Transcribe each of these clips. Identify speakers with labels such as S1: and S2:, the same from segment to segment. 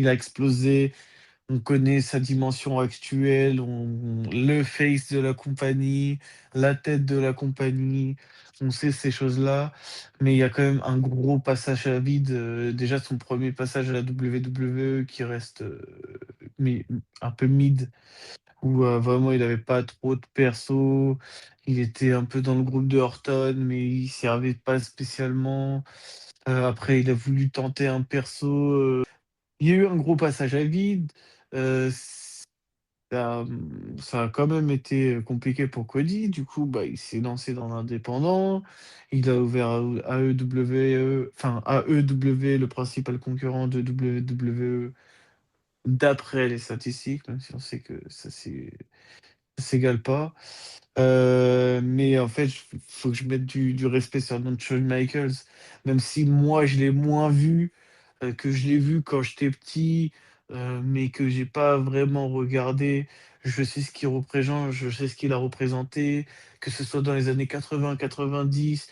S1: il a explosé. On connaît sa dimension actuelle, le face de la compagnie, la tête de la compagnie, on sait ces choses-là, mais il y a quand même un gros passage à vide, déjà son premier passage à la WWE qui reste, un peu mid, où, vraiment il avait pas trop de perso. Il était un peu dans le groupe de Orton, mais il servait pas spécialement. Après il a voulu tenter un perso, il y a eu un gros passage à vide, ça a quand même été, compliqué pour Cody. Du coup, bah, il s'est lancé dans l'indépendant. Il a ouvert AEW, enfin AEW, le principal concurrent de WWE, d'après les statistiques, même si on sait que ça s'égale pas. Mais en fait, faut que je mette du respect sur le nom de Shawn Michaels, même si moi je l'ai moins vu, que je l'ai vu quand j'étais petit, mais que j'ai pas vraiment regardé. Je sais ce qu'il représente, je sais ce qu'il a représenté, que ce soit dans les années 80-90,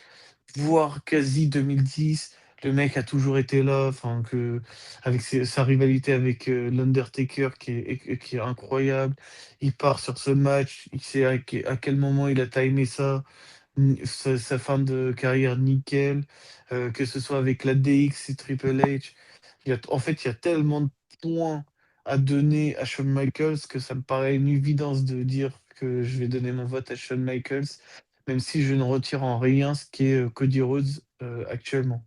S1: voire quasi 2010. Le mec a toujours été là, enfin que avec sa rivalité avec, l'Undertaker qui est incroyable. Il part sur ce match, il sait à quel moment il a timé ça, sa fin de carrière nickel, que ce soit avec la DX et Triple H. Il y a tellement de points à donner à Shawn Michaels que ça me paraît une évidence de dire que je vais donner mon vote à Shawn Michaels, même si je ne retire en rien ce qui est, Cody Rhodes, actuellement.